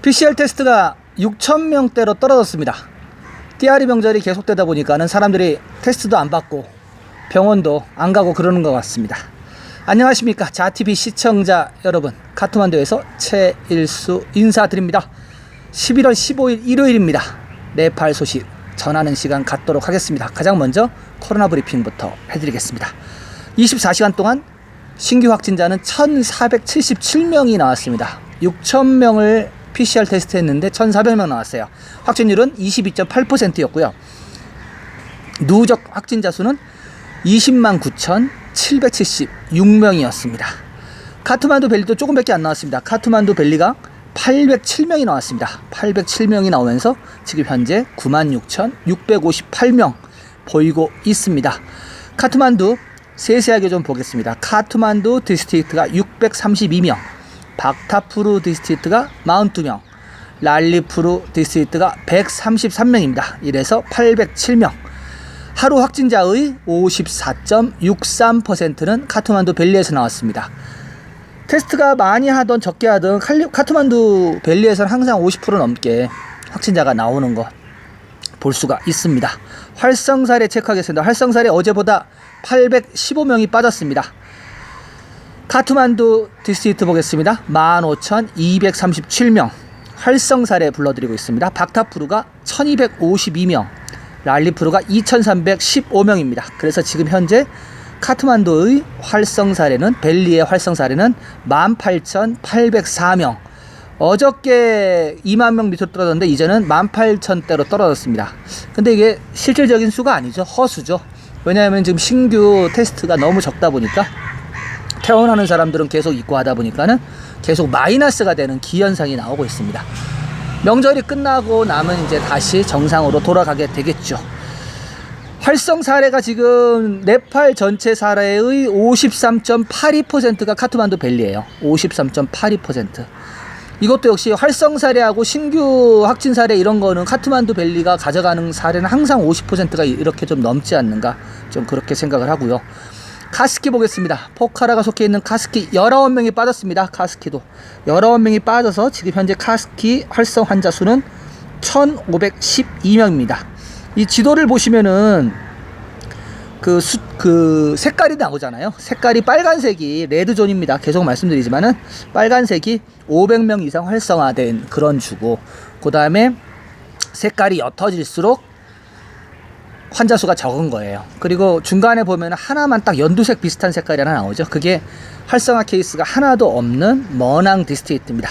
PCR 테스트가 6,000명대로 떨어졌습니다. 띠아리 명절이 계속되다 보니까는 사람들이 테스트도 안 받고 병원도 안 가고 그러는 것 같습니다. 안녕하십니까 자TV 시청자 여러분, 카트만두에서 최일수 인사드립니다. 11월 15일 일요일입니다. 네팔 소식 전하는 시간 갖도록 하겠습니다. 가장 먼저 코로나 브리핑부터 해드리겠습니다. 24시간 동안 신규 확진자는 1,477명이 나왔습니다. 6,000명을 PCR 테스트 했는데 1,400명 나왔어요. 확진율은 22.8%였고요. 누적 확진자 수는 20만 9,776명이었습니다. 카트만두 밸리도 조금밖에 안 나왔습니다. 카트만두 밸리가 807명이 나왔습니다. 807명이 나오면서 지금 현재 96,658명 보이고 있습니다. 카트만두 세세하게 좀 보겠습니다. 카트만두 디스트릭트가 632명, 박타푸르 디스트릭트가 42명, 랄리푸르 디스트릭트가 133명입니다. 이래서 807명. 하루 확진자의 54.63%는 카트만두 밸리에서 나왔습니다. 테스트가 많이 하던 적게 하던 카트만두 밸리에서는 항상 50% 넘게 확진자가 나오는 거 볼 수가 있습니다. 활성사례 체크하겠습니다. 활성사례 어제보다 815명이 빠졌습니다. 카트만두 디스트릭트 보겠습니다. 15,237명 활성사례 불러드리고 있습니다. 박타푸르가 1,252명, 랄리푸르가 2,315명입니다. 그래서 지금 현재 카트만두의 활성사례는, 밸리의 활성사례는 18,804명. 어저께 2만 명 밑으로 떨어졌는데 이제는 18,000대로 떨어졌습니다. 근데 이게 실질적인 수가 아니죠. 허수죠. 왜냐하면 지금 신규 테스트가 너무 적다 보니까 퇴원하는 사람들은 계속 있고 하다 보니까는 계속 마이너스가 되는 기현상이 나오고 있습니다. 명절이 끝나고 나면 이제 다시 정상으로 돌아가게 되겠죠. 활성 사례가 지금 네팔 전체 사례의 53.82%가 카트만두 밸리예요. 53.82%. 이것도 역시 활성 사례하고 신규 확진 사례 이런 거는 카트만두 밸리가 가져가는 사례는 항상 50%가 이렇게 좀 넘지 않는가, 좀 그렇게 생각을 하고요. 카스키 보겠습니다. 포카라가 속해 있는 카스키 19명이 빠졌습니다. 카스키도 19명이 빠져서 지금 현재 카스키 활성 환자 수는 1,512명입니다. 이 지도를 보시면은 그 색깔이 나오잖아요. 색깔이 빨간색이 레드존입니다. 계속 말씀드리지만은 빨간색이 500명 이상 활성화된 그런 주고, 그 다음에 색깔이 옅어질수록 환자 수가 적은 거예요. 그리고 중간에 보면 하나만 딱 연두색 비슷한 색깔이 하나 나오죠. 그게 활성화 케이스가 하나도 없는 머낭 디스트릭트입니다.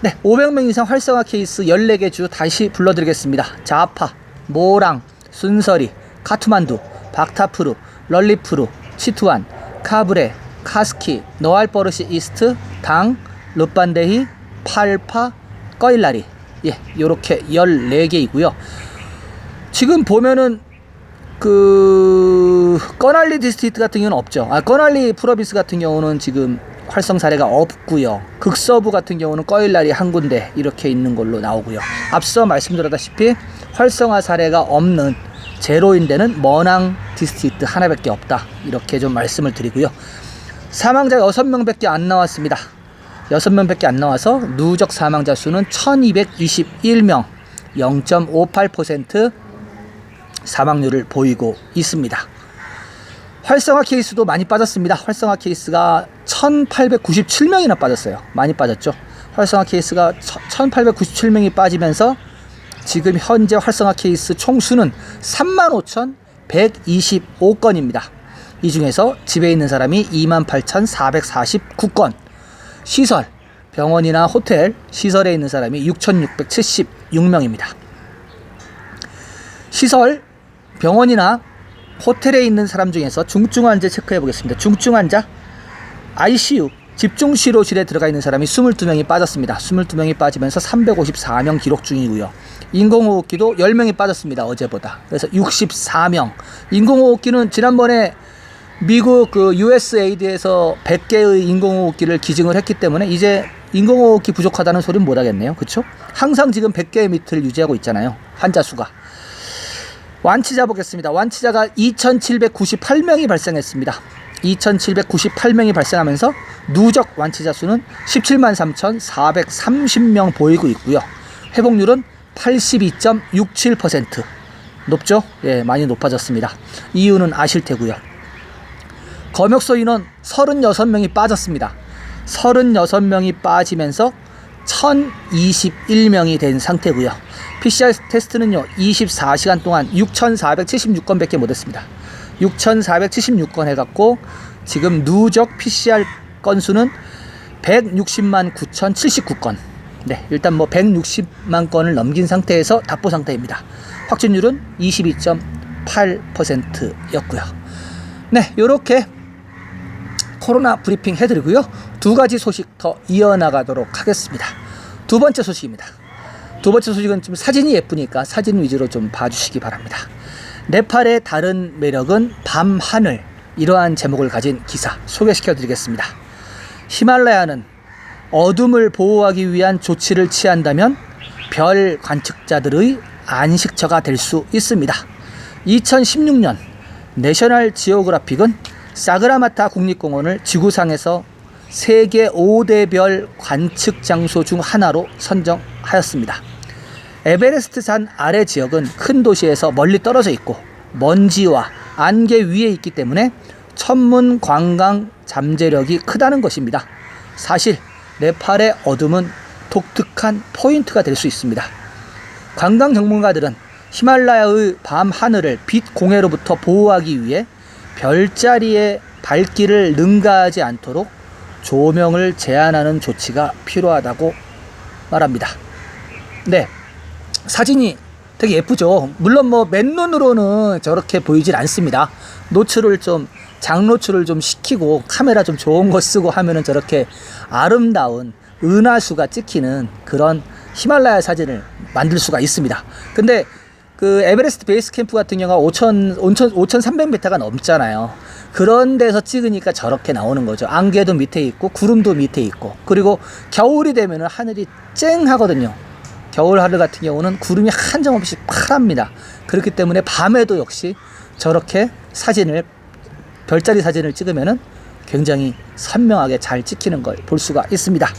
네, 500명 이상 활성화 케이스 14개 주 다시 불러드리겠습니다. 자파, 모랑, 순서리, 카트만두, 박타푸르, 럴리푸르, 치투안, 카브레, 카스키, 노알버르시 이스트, 당, 르반데히, 팔파, 꺼일라리. 예, 요렇게 14개이고요. 지금 보면은 꺼날리 디스트릭트 같은 경우는 없죠. 꺼날리 프로빈스 같은 경우는 지금 활성 사례가 없고요. 극서부 같은 경우는 꺼일라리 한 군데 이렇게 있는 걸로 나오고요. 앞서 말씀드렸다시피 활성화 사례가 없는 제로인 데는 머낭 디스트릭트 하나밖에 없다, 이렇게 좀 말씀을 드리고요. 사망자가 6명밖에 안 나왔습니다. 6명밖에 안 나와서 누적 사망자 수는 1,221명, 0.58% 사망률을 보이고 있습니다. 활성화 케이스도 많이 빠졌습니다. 활성화 케이스가 1,897명이나 빠졌어요. 많이 빠졌죠. 활성화 케이스가 1,897명이 빠지면서 지금 현재 활성화 케이스 총수는 35,125건입니다. 이 중에서 집에 있는 사람이 28,449건, 시설, 병원이나 호텔, 시설에 있는 사람이 6,676명입니다. 시설, 병원이나 호텔에 있는 사람 중에서 중증 환자 체크해 보겠습니다. 중증 환자, ICU, 집중치료실에 들어가 있는 사람이 22명이 빠졌습니다. 22명이 빠지면서 354명 기록 중이고요. 인공호흡기도 10명이 빠졌습니다. 어제보다. 그래서 64명. 인공호흡기는 지난번에 미국 USAID에서 100개의 인공호흡기를 기증을 했기 때문에 이제 인공호흡기 부족하다는 소리는 못하겠네요. 그렇죠? 항상 지금 100개 밑을 유지하고 있잖아요. 환자 수가. 완치자 보겠습니다. 완치자가 2,798명이 발생했습니다. 2,798명이 발생하면서 누적 완치자 수는 17만 3,430명 보이고 있고요. 회복률은 82.67%. 높죠? 예, 많이 높아졌습니다. 이유는 아실 테고요. 검역소 인원 36명이 빠졌습니다. 36명이 빠지면서 1,021명이 된 상태고요. PCR 테스트는요 24시간 동안 6,476건 밖에 못했습니다. 6,476건 해갖고 지금 누적 PCR 건수는 160만 9,079건. 네, 일단 뭐 160만 건을 넘긴 상태에서 답보 상태입니다. 확진율은 22.8%였고요. 네, 요렇게 코로나 브리핑 해드리고요. 두 가지 소식 더 이어나가도록 하겠습니다. 두 번째 소식입니다. 두 번째 소식은 좀 사진이 예쁘니까 사진 위주로 좀 봐주시기 바랍니다. 네팔의 다른 매력은 밤하늘, 이러한 제목을 가진 기사 소개시켜 드리겠습니다. 히말라야는 어둠을 보호하기 위한 조치를 취한다면 별 관측자들의 안식처가 될 수 있습니다. 2016년 내셔널 지오그래픽은 사그라마타 국립공원을 지구상에서 세계 5대 별 관측 장소 중 하나로 선정하였습니다. 에베레스트 산 아래 지역은 큰 도시에서 멀리 떨어져 있고 먼지와 안개 위에 있기 때문에 천문 관광 잠재력이 크다는 것입니다. 사실 네팔의 어둠은 독특한 포인트가 될 수 있습니다. 관광 전문가들은 히말라야의 밤 하늘을 빛 공해로부터 보호하기 위해 별자리의 밝기를 능가하지 않도록 조명을 제한하는 조치가 필요하다고 말합니다. 네, 사진이 되게 예쁘죠. 물론 뭐 맨눈으로는 저렇게 보이질 않습니다. 장노출을 좀 시키고 카메라 좀 좋은 거 쓰고 하면은 저렇게 아름다운 은하수가 찍히는 그런 히말라야 사진을 만들 수가 있습니다. 근데 그 에베레스트 베이스 캠프 같은 경우가 5,300m가 넘잖아요. 그런 데서 찍으니까 저렇게 나오는 거죠. 안개도 밑에 있고 구름도 밑에 있고, 그리고 겨울이 되면은 하늘이 쨍하거든요. 겨울 하늘 같은 경우는 구름이 한 점 없이 파랍니다. 그렇기 때문에 밤에도 역시 저렇게 별자리 사진을 찍으면은 굉장히 선명하게 잘 찍히는 걸 볼 수가 있습니다.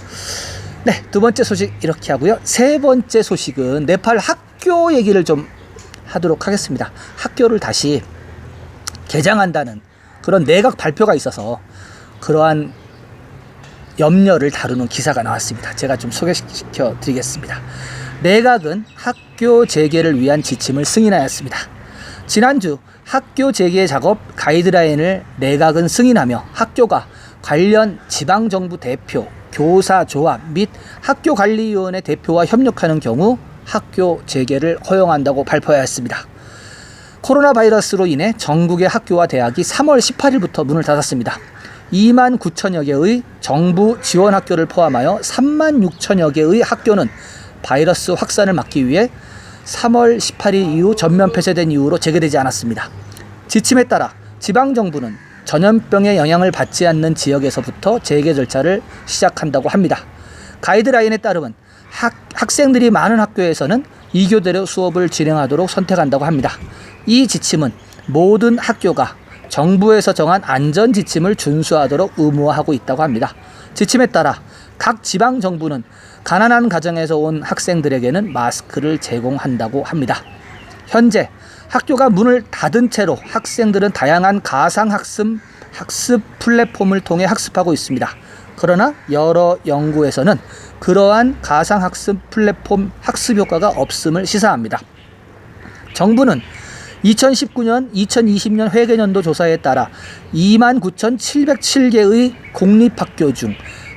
네, 두 번째 소식 이렇게 하고요. 세 번째 소식은 네팔 학교 얘기를 좀 하도록 하겠습니다. 학교를 다시 개장한다는 그런 내각 발표가 있어서 그러한 염려를 다루는 기사가 나왔습니다. 제가 좀 소개시켜 드리겠습니다. 내각은 학교 재개를 위한 지침을 승인하였습니다. 지난주 학교 재개 작업 가이드라인을 내각은 승인하며 학교가 관련 지방정부 대표, 교사조합 및 학교관리위원회 대표와 협력하는 경우 학교 재개를 허용한다고 발표하였습니다. 코로나 바이러스로 인해 전국의 학교와 대학이 3월 18일부터 문을 닫았습니다. 2만 9천여 개의 정부 지원 학교를 포함하여 3만 6천여 개의 학교는 바이러스 확산을 막기 위해 3월 18일 이후 전면 폐쇄된 이후로 재개되지 않았습니다. 지침에 따라 지방정부는 전염병의 영향을 받지 않는 지역에서부터 재개 절차를 시작한다고 합니다. 가이드라인에 따르면 학생들이 많은 학교에서는 2교대로 수업을 진행하도록 선택한다고 합니다. 이 지침은 모든 학교가 정부에서 정한 안전 지침을 준수하도록 의무화하고 있다고 합니다. 지침에 따라 각 지방정부는 가난한 가정에서 온 학생들에게는 마스크를 제공한다고 합니다. 현재 학교가 문을 닫은 채로 학생들은 다양한 가상학습 플랫폼을 통해 학습하고 있습니다. 그러나 여러 연구에서는 그러한 가상학습 플랫폼 학습 효과가 없음을 시사합니다. 정부는 2019년 2020년 회계연도 조사에 따라 29,707개의 공립학교 중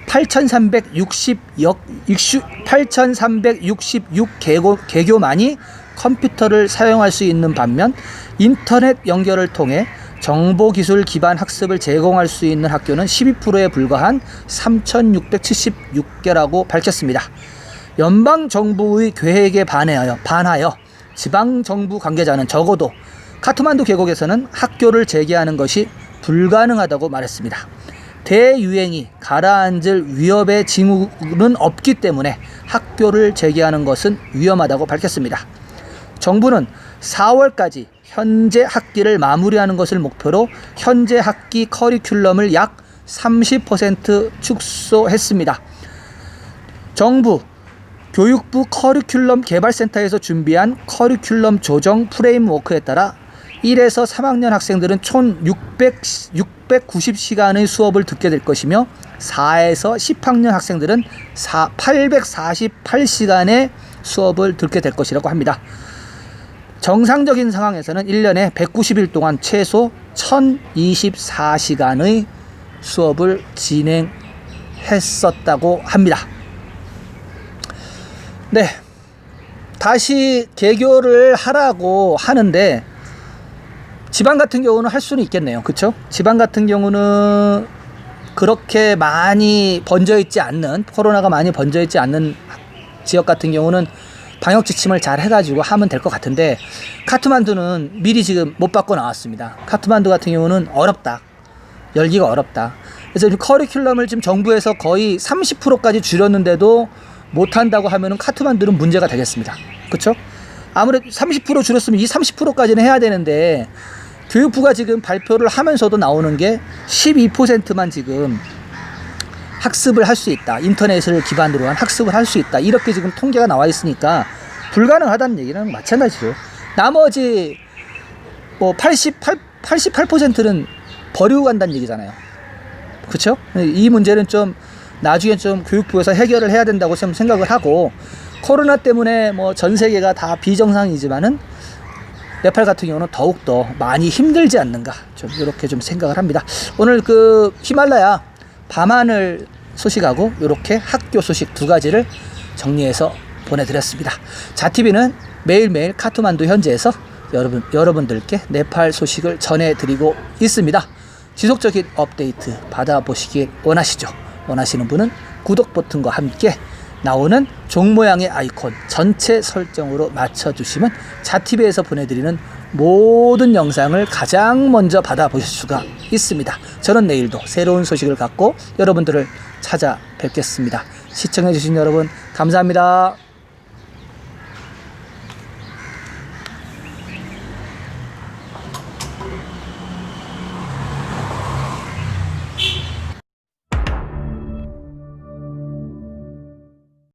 8,366개교만이 컴퓨터를 사용할 수 있는 반면 인터넷 연결을 통해 정보기술 기반 학습을 제공할 수 있는 학교는 12%에 불과한 3,676개라고 밝혔습니다. 연방정부의 계획에 반하여 지방정부 관계자는 적어도 카트만두 계곡에서는 학교를 재개하는 것이 불가능하다고 말했습니다. 대유행이 가라앉을 위협의 징후는 없기 때문에 학교를 재개하는 것은 위험하다고 밝혔습니다. 정부는 4월까지 현재 학기를 마무리하는 것을 목표로 현재 학기 커리큘럼을 약 30% 축소했습니다. 정부 교육부 커리큘럼 개발센터에서 준비한 커리큘럼 조정 프레임워크에 따라 1에서 3학년 학생들은 총 690시간의 수업을 듣게 될 것이며 4에서 10학년 학생들은 848시간의 수업을 듣게 될 것이라고 합니다. 정상적인 상황에서는 1년에 190일 동안 최소 1024시간의 수업을 진행했었다고 합니다. 네, 다시 개교를 하라고 하는데 지방 같은 경우는 할 수는 있겠네요. 그렇죠? 지방 같은 경우는 그렇게 많이 번져있지 않는, 코로나가 많이 번져있지 않는 지역 같은 경우는 방역 지침을 잘 해가지고 하면 될 것 같은데, 카트만두는 미리 지금 못 받고 나왔습니다. 카트만두 같은 경우는 어렵다. 열기가 어렵다. 그래서 커리큘럼을 지금 정부에서 거의 30%까지 줄였는데도 못한다고 하면은 카트만두는 문제가 되겠습니다. 그렇죠? 아무래도 30% 줄였으면 이 30%까지는 해야 되는데, 교육부가 지금 발표를 하면서도 나오는 게 12%만 지금 학습을 할 수 있다. 인터넷을 기반으로 한 학습을 할 수 있다. 이렇게 지금 통계가 나와 있으니까 불가능하다는 얘기는 마찬가지죠. 나머지 뭐 88%는 버리고 간다는 얘기잖아요. 그렇죠? 이 문제는 좀 나중에 좀 교육부에서 해결을 해야 된다고 좀 생각을 하고, 코로나 때문에 뭐 전 세계가 다 비정상이지만은 네팔 같은 경우는 더욱더 많이 힘들지 않는가, 좀 이렇게 좀 생각을 합니다. 오늘 그 히말라야 밤하늘 소식하고 이렇게 학교 소식 두 가지를 정리해서 보내드렸습니다. 자TV는 매일매일 카트만두 현지에서 여러분들께 네팔 소식을 전해드리고 있습니다. 지속적인 업데이트 받아보시길 원하시죠? 원하시는 분은 구독 버튼과 함께 나오는 종 모양의 아이콘 전체 설정으로 맞춰주시면 자TV에서 보내드리는 모든 영상을 가장 먼저 받아보실 수가 있습니다. 저는 내일도 새로운 소식을 갖고 여러분들을 찾아뵙겠습니다. 시청해주신 여러분 감사합니다.